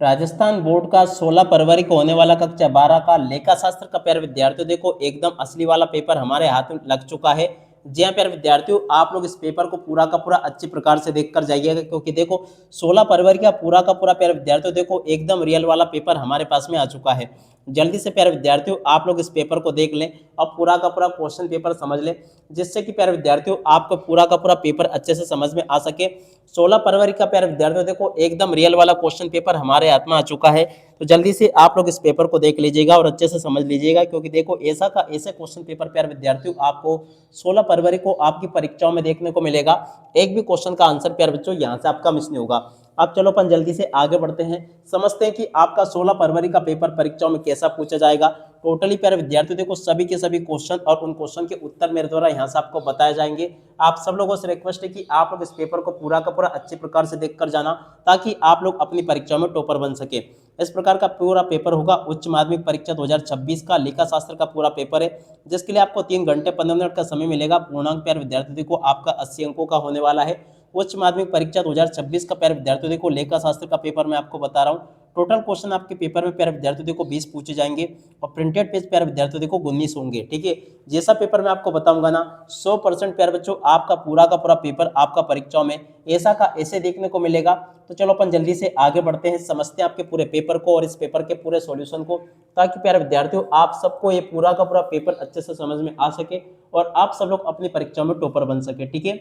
Rajasthan board का 16 फरवरी को होने वाला कक्षा 12 का लेखा शास्त्र का प्यारे विद्यार्थियों देखो एकदम असली वाला पेपर हमारे हाथ में लग चुका है। जी हाँ प्यारे विद्यार्थियों, आप लोग इस पेपर को पूरा का पूरा अच्छे प्रकार से देख कर जाइएगा, क्योंकि देखो 16 फरवरी का पूरा प्यारे विद्यार्थियों देखो एकदम रियल वाला पेपर हमारे पास में आ चुका है। जल्दी से प्यारे विद्यार्थियों आप लोग इस पेपर को देख लें और पूरा का पूरा क्वेश्चन पेपर समझ लें, जिससे कि प्यारे विद्यार्थियों आपको पूरा का पूरा पेपर अच्छे से समझ में आ सके। 16 फरवरी का प्यारे विद्यार्थियों देखो एकदम रियल वाला क्वेश्चन पेपर हमारे हाथ में आ चुका है। तो जल्दी से आप लोग इस पेपर को देख लीजिएगा और अच्छे से समझ लीजिएगा, क्योंकि देखो ऐसा का ऐसे क्वेश्चन पेपर प्यारे विद्यार्थियों आपको 16 फरवरी को आपकी परीक्षाओं में देखने को मिलेगा। एक भी क्वेश्चन का आंसर प्यारे बच्चों यहाँ से आपका मिस नहीं होगा। अब चलो अपन जल्दी से आगे बढ़ते हैं, समझते हैं कि आपका 16 फरवरी का पेपर परीक्षाओं में कैसा पूछा जाएगा। टोटली प्यारे विद्यार्थियों देखो सभी के सभी क्वेश्चन और उन क्वेश्चन के उत्तर मेरे द्वारा यहाँ से आपको बताए जाएंगे। आप सब लोगों से रिक्वेस्ट है कि आप लोग इस पेपर को पूरा का पूरा अच्छे प्रकार से देख कर जाना, ताकि आप लोग अपनी परीक्षा में टॉपर बन सके। इस प्रकार का पूरा पेपर होगा उच्च माध्यमिक परीक्षा 2026 का लेखा शास्त्र का पूरा पेपर है, जिसके लिए आपको 3 घंटे 15 मिनट का समय मिलेगा। पूर्णांक प्यारे विद्यार्थियों को आपका 80 अंकों का होने वाला है। उच्च माध्यमिक परीक्षा 2026 का प्यारे विद्यार्थियों देखो लेखा शास्त्र का पेपर मैं आपको बता रहा हूँ। टोटल क्वेश्चन आपके पेपर में प्यारे विद्यार्थियों देखो 20 पूछे जाएंगे और प्रिंटेड पेज प्यारे विद्यार्थियों देखो 19 होंगे। ठीक है, जैसा पेपर मैं आपको बताऊंगा ना 100% प्यारे बच्चों आपका पूरा का पूरा पेपर आपका परीक्षाओं में ऐसा का ऐसे देखने को मिलेगा। तो चलो अपन जल्दी से आगे बढ़ते हैं, समझते हैं आपके पूरे पेपर को और इस पेपर के पूरे सॉल्यूशन को, ताकि प्यारे विद्यार्थियों आप सबको ये पूरा का पूरा पेपर अच्छे से समझ में आ सके और आप सब लोग अपनी परीक्षा में टॉपर बन सके। ठीक है,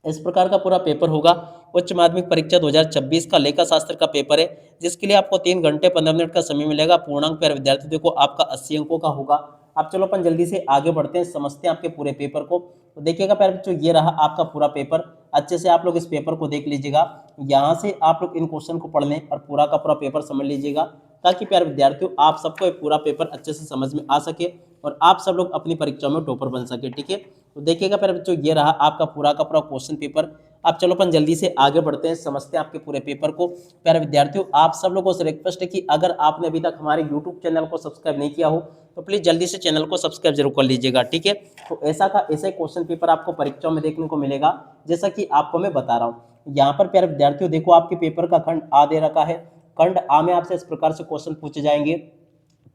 इस प्रकार का पूरा पेपर होगा उच्च माध्यमिक परीक्षा 2026 का लेखा शास्त्र का पेपर है, जिसके लिए आपको 3 घंटे 15 मिनट का समय मिलेगा। पूर्णांक प्यारे विद्यार्थी देखो आपका 80 अंकों का होगा। अब चलो अपन जल्दी से आगे बढ़ते हैं, समझते हैं आपके पूरे पेपर को। तो देखिएगा प्यारे बच्चों ये रहा आपका पूरा पेपर, अच्छे से आप लोग इस पेपर को देख लीजिएगा। यहाँ से आप लोग इन क्वेश्चन को पढ़ लें और पूरा का पूरा पेपर समझ लीजिएगा, ताकि प्यारे विद्यार्थियों आप सबको ये पूरा पेपर अच्छे से समझ में आ सके और आप सब लोग अपनी परीक्षा में टॉपर बन सके। ठीक है, तो देखिएगा प्यारे बच्चों ये रहा आपका पूरा का पूरा क्वेश्चन पेपर। अब चलो अपन जल्दी से आगे बढ़ते हैं, समझते हैं आपके पूरे पेपर को। प्यारे विद्यार्थियों आप सब लोगों से रिक्वेस्ट है कि अगर आपने अभी तक हमारे यूट्यूब चैनल को सब्सक्राइब नहीं किया हो तो प्लीज जल्दी से चैनल को सब्सक्राइब जरूर कर लीजिएगा। ठीक है, तो ऐसा का ऐसे क्वेश्चन पेपर आपको परीक्षाओं में देखने को मिलेगा, जैसा कि आपको मैं बता रहा हूँ। यहाँ पर प्यारे विद्यार्थियों देखो आपके पेपर का खंड आ दे रखा है। खंड आ में आपसे इस प्रकार से क्वेश्चन पूछे जाएंगे।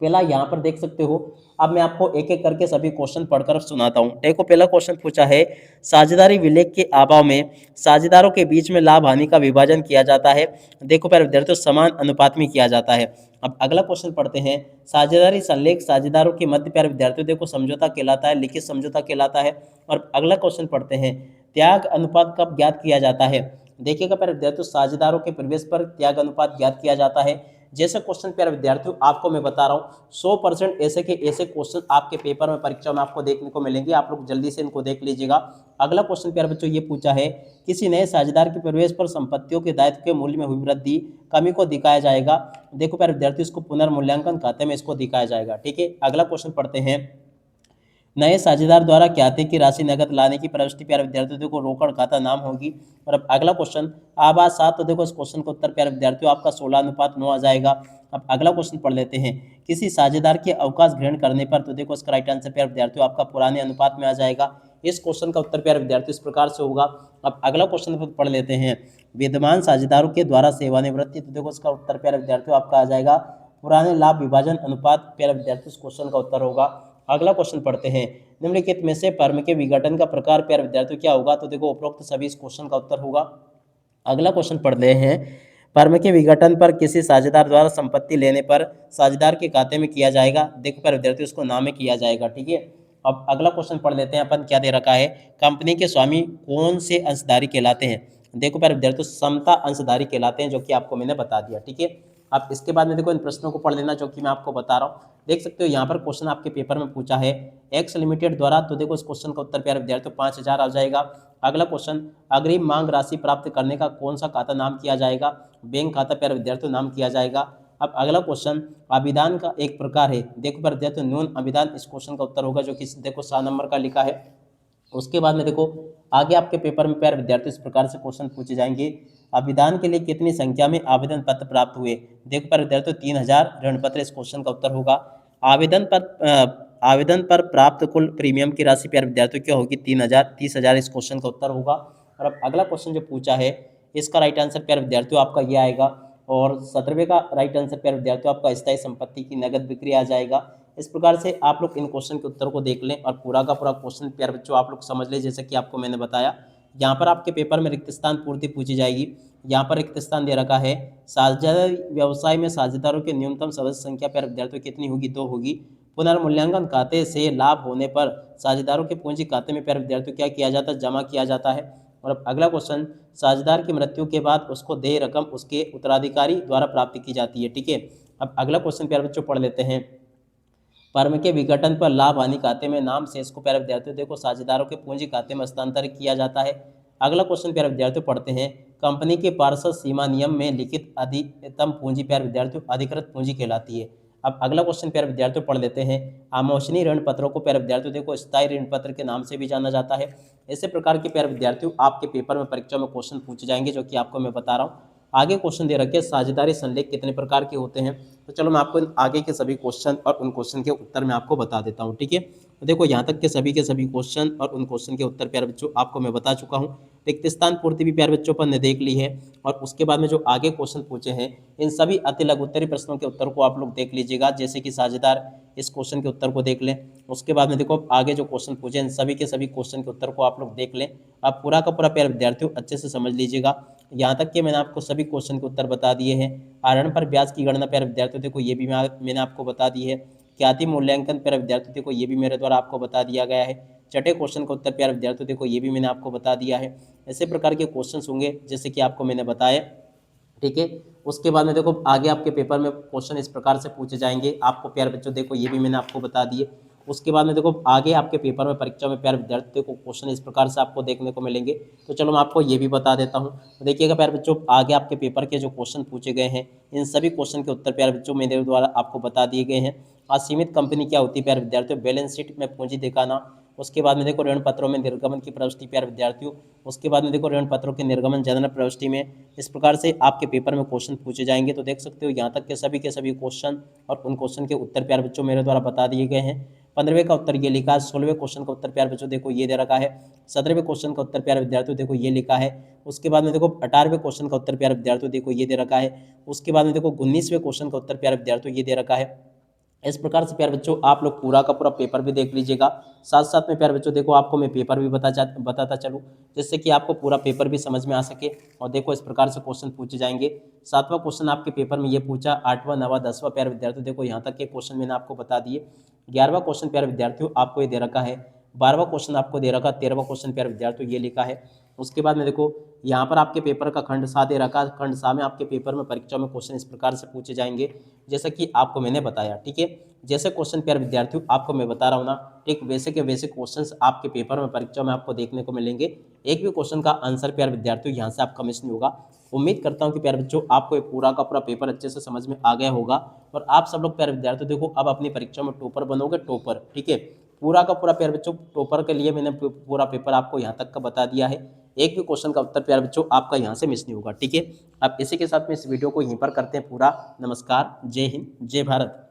पहला यहाँ पर देख सकते हो। अब मैं आपको एक एक करके सभी क्वेश्चन पढ़कर सुनाता हूँ। देखो पहला क्वेश्चन पूछा है, साझेदारी विलेख के अभाव में साझेदारों के बीच में लाभ हानि का विभाजन किया जाता है। देखो प्यारे विद्यार्थियों समान अनुपात में किया जाता है। अब अगला क्वेश्चन पढ़ते हैं, साझेदारी संलेख साझेदारों के मध्य प्यारे विद्यार्थियों देखो समझौता कहलाता है, लिखित समझौता कहलाता है। और अगला क्वेश्चन पढ़ते हैं, त्याग अनुपात कब ज्ञात किया जाता है। देखिएगा प्यारे विद्यार्थियों साझेदारों के प्रवेश पर त्याग अनुपात ज्ञात किया जाता है। जैसे क्वेश्चन प्यारे विद्यार्थियों आपको मैं बता रहा हूँ 100% ऐसे के ऐसे क्वेश्चन आपके पेपर में परीक्षा में आपको देखने को मिलेंगे, आप लोग जल्दी से इनको देख लीजिएगा। अगला क्वेश्चन प्यारे बच्चों ये पूछा है, किसी नए साझेदार के प्रवेश पर संपत्तियों के दायित्व के मूल्य में हुई वृद्धि कमी को दिखाया जाएगा। देखो प्यारे विद्यार्थियों इसको पुनर्मूल्यांकन खाते में इसको दिखाया जाएगा। ठीक है, अगला क्वेश्चन पढ़ते हैं, नए साझेदार द्वारा खाते की राशि नगद लाने की प्रविष्टि प्यारे विद्यार्थियों को रोकड़ खाता नाम होगी। और अब अगला क्वेश्चन आवाज 7, तो देखो इस क्वेश्चन का उत्तर प्यारे विद्यार्थियों आपका 16:9 आ जाएगा। अब अगला क्वेश्चन पढ़ लेते हैं, किसी साझेदार के अवकाश ग्रहण करने पर, तो देखो इसका राइट आंसर प्यारे विद्यार्थियों आपका पुराने अनुपात में आ जाएगा। इस क्वेश्चन का उत्तर प्यारे विद्यार्थियों इस प्रकार से होगा। अब अगला क्वेश्चन पढ़ लेते हैं, विद्यमान साझेदारों के द्वारा सेवानिवृत्ति, तो देखो इसका उत्तर प्यारे विद्यार्थियों आपका आ जाएगा पुराने लाभ विभाजन अनुपात प्यारे विद्यार्थियों इस क्वेश्चन का उत्तर होगा। अगला क्वेश्चन पढ़ते हैं, निम्नलिखित में से फर्म के विघटन का प्रकार प्यारे विद्यार्थियों क्या होगा। तो देखो उपरोक्त सभी इस क्वेश्चन का उत्तर होगा। अगला क्वेश्चन पढ़ रहे हैं, फर्म के विघटन पर किसी साझेदार द्वारा संपत्ति लेने पर साझेदार के खाते में किया जाएगा। देखो प्यारे विद्यार्थियों उसको नाम में किया जाएगा। ठीक है, अब अगला क्वेश्चन पढ़ लेते हैं अपन, क्या दे रखा है, कंपनी के स्वामी कौन से अंशधारी कहलाते हैं। देखो प्यारे विद्यार्थियों समता अंशधारी कहलाते हैं, जो कि आपको मैंने बता दिया। ठीक है, अब इसके बाद में देखो इन प्रश्नों को पढ़ लेना जो कि मैं आपको बता रहा हूँ। देख सकते हो यहाँ पर क्वेश्चन आपके पेपर में पूछा है, एक्स लिमिटेड द्वारा, तो देखो इस क्वेश्चन का उत्तर प्यारे विद्यार्थियों 5000 आ जाएगा। अगला क्वेश्चन, अग्रिम मांग राशि प्राप्त करने का कौन सा खाता नाम किया जाएगा। बैंक खाता प्यारे विद्यार्थियों नाम किया जाएगा। अब अगला क्वेश्चन, अभिदान का एक प्रकार है, देखो प्यारे विद्यार्थियों न्यून अभिदान इस क्वेश्चन का उत्तर होगा, जो कि देखो 7 नंबर का लिखा है। उसके बाद में देखो आगे आपके पेपर में प्यारे विद्यार्थी इस प्रकार से क्वेश्चन पूछे जाएंगे, अभिदान के लिए कितनी संख्या में आवेदन पत्र प्राप्त हुए। देखो प्यारे विद्यार्थियों 3000 ऋण पत्र इस क्वेश्चन का उत्तर होगा। आवेदन पर प्राप्त कुल प्रीमियम की राशि प्यारे विद्यार्थियों क्या होगी, 3000 इस क्वेश्चन का उत्तर होगा। और अब अगला क्वेश्चन जो पूछा है इसका राइट आंसर प्यारे विद्यार्थियों आपका ये आएगा, और 17वें का राइट आंसर प्यारे विद्यार्थियों आपका स्थायी संपत्ति की नगद बिक्री आ जाएगा। इस प्रकार से आप लोग इन क्वेश्चन के उत्तर को देख लें और पूरा का पूरा क्वेश्चन प्यारे बच्चों आप लोग समझ लें। जैसे कि आपको मैंने बताया, यहाँ पर आपके पेपर में रिक्त स्थान पूर्ति पूछी जाएगी। यहाँ पर रिक्त स्थान दे रखा है, साझेदारी व्यवसाय में साझेदारों की न्यूनतम सदस्य संख्या प्यारे विद्यार्थियों कितनी होगी? 2 होगी। पुनर्मूल्यांकन खाते से लाभ होने पर साझेदारों के पूंजी खाते में प्यारे विद्यार्थियों क्या किया जाता है? जमा किया जाता है। और अब अगला क्वेश्चन, साझेदार की मृत्यु के बाद उसको देय रकम उसके उत्तराधिकारी द्वारा प्राप्त की जाती है। ठीक है, अब अगला क्वेश्चन प्यारे बच्चों पढ़ लेते हैं। फर्म के विघटन पर लाभ हानि खाते में नाम शेष को प्यारे विद्यार्थियों देखो साझेदारों के पूंजी खाते में हस्तांतरित किया जाता है। अगला क्वेश्चन प्यारे विद्यार्थियों पढ़ते हैं, कंपनी के पार्षद सीमा नियम में लिखित अधिकतम पूंजी प्यारे विद्यार्थियों अधिकृत पूंजी कहलाती है। अब अगला क्वेश्चन प्यारे विद्यार्थियों पढ़ लेते हैं, आमोशनी ऋण पत्रों को प्यारे विद्यार्थियों देखो स्थायी ऋण पत्र के नाम से भी जाना जाता है। ऐसे प्रकार के प्यारे विद्यार्थियों आपके पेपर में परीक्षा में क्वेश्चन पूछे जाएंगे, जो कि आपको मैं बता रहा हूँ। आगे क्वेश्चन दे रखे साझेदारी संलेख कितने प्रकार के होते हैं, तो चलो मैं आपको आगे के सभी क्वेश्चन और उन क्वेश्चन के उत्तर मैं आपको बता देता हूँ। ठीक है, तो देखो यहाँ तक के सभी क्वेश्चन और उन क्वेश्चन के उत्तर प्यारे बच्चों आपको मैं बता चुका हूँ। रिक्त स्थान पूर्ति भी प्यारे बच्चों पर ने देख ली है, और उसके बाद में जो आगे क्वेश्चन पूछे हैं इन सभी अति लघुत्तरी प्रश्नों के उत्तर को आप लोग देख लीजिएगा। जैसे कि साझेदार, इस क्वेश्चन के उत्तर को देख लें। उसके बाद में देखो आगे जो क्वेश्चन पूछे इन सभी के सभी क्वेश्चन के उत्तर को आप लोग देख लें। आप पूरा का पूरा प्यारे विद्यार्थियों अच्छे से समझ लीजिएगा। यहाँ तक कि मैंने आपको सभी क्वेश्चन के उत्तर बता दिए हैं। आरण पर ब्याज की गणना प्यारे विद्यार्थियों देखो ये भी मैंने आपको बता दी है। ख्याति मूल्यांकन प्यारे विद्यार्थियों देखो ये भी मेरे द्वारा आपको बता दिया गया है। छठे क्वेश्चन का उत्तर प्यारे विद्यार्थियों देखो ये भी मैंने आपको बता दिया है। ऐसे प्रकार के क्वेश्चन होंगे जैसे कि आपको मैंने बताया। ठीक है, उसके बाद में देखो आगे आपके पेपर में क्वेश्चन इस प्रकार से पूछे जाएंगे आपको प्यारे बच्चों देखो ये भी मैंने आपको बता दिए। उसके बाद में देखो आगे आपके पेपर में परीक्षा में प्यारे विद्यार्थियों को क्वेश्चन इस प्रकार से आपको देखने को मिलेंगे। तो चलो मैं आपको ये भी बता देता हूँ। तो देखिएगा प्यारे बच्चों, आगे आपके पेपर के जो क्वेश्चन पूछे गए हैं इन सभी क्वेश्चन के उत्तर प्यारे बच्चों मेरे द्वारा आपको बता दिए गए हैं। असीमित कंपनी क्या होती है प्यारे विद्यार्थियों? बैलेंस शीट में पूंजी दिखाना। उसके बाद में देखो ऋण पत्रों में निर्गमन की प्रविष्टि प्यारे विद्यार्थियों। उसके बाद में देखो ऋण पत्रों के निर्गमन जनरल प्रविष्टि में। इस प्रकार से आपके पेपर में क्वेश्चन पूछे जाएंगे। तो देख सकते हो यहाँ तक के सभी क्वेश्चन और उन क्वेश्चन के उत्तर प्यारे बच्चों मेरे द्वारा बता दिए गए हैं। 15वें का उत्तर ये लिखा है। 16वें क्वेश्चन का उत्तर प्यारे बच्चों देखो ये दे रखा है। 17वें क्वेश्चन का उत्तर प्यारे विद्यार्थियों देखो ये लिखा है। उसके बाद में देखो 18वें क्वेश्चन का उत्तर प्यारे विद्यार्थियों देखो ये दे रखा है। उसके बाद में देखो 19वें क्वेश्चन का उत्तर प्यारे विद्यार्थियों ये दे रखा है। इस प्रकार से प्यारे बच्चों आप लोग पूरा का पूरा पेपर भी देख लीजिएगा। साथ साथ में प्यारे बच्चों देखो आपको मैं पेपर भी बताता चलूँ, जिससे कि आपको पूरा पेपर भी समझ में आ सके। और देखो इस प्रकार से क्वेश्चन पूछे जाएंगे। 7वां क्वेश्चन आपके पेपर में ये पूछा, 8वां 9वां 10वां प्यारे विद्यार्थियों देखो यहाँ तक के क्वेश्चन मैंने आपको बता दिए। 11वां क्वेश्चन प्यारे विद्यार्थियों आपको ये दे रखा है। 12वां क्वेश्चन आपको दे रखा। 13वां क्वेश्चन प्यारे विद्यार्थियों ये लिखा है। उसके बाद में देखो यहाँ पर आपके पेपर का खंड सा दे रखा। खंड सा में आपके पेपर में परीक्षा में क्वेश्चन इस प्रकार से पूछे जाएंगे जैसा कि आपको मैंने बताया। ठीक है, जैसे क्वेश्चन प्यारे विद्यार्थियों आपको मैं बता रहा हूँ ना, ठीक वैसे के वैसे क्वेश्चंस आपके पेपर में परीक्षा में आपको देखने को मिलेंगे। एक भी क्वेश्चन का आंसर प्यारे विद्यार्थियों यहाँ से आपका मिस नहीं होगा। उम्मीद करता हूँ कि प्यारे बच्चों आपको ये पूरा का पूरा पेपर अच्छे से समझ में आ गया होगा, और आप सब लोग प्यारे विद्यार्थियों देखो अब अपनी परीक्षा में टॉपर बनोगे, टॉपर। ठीक है, पूरा का पूरा प्यारे बच्चों टॉपर के लिए मैंने पूरा पेपर आपको यहाँ तक का बता दिया है। एक भी क्वेश्चन का उत्तर प्यारे बच्चों आपका यहाँ से मिस नहीं होगा। ठीक है, अब इसी के साथ में इस वीडियो को यहीं पर करते हैं पूरा। नमस्कार, जय हिंद, जय भारत।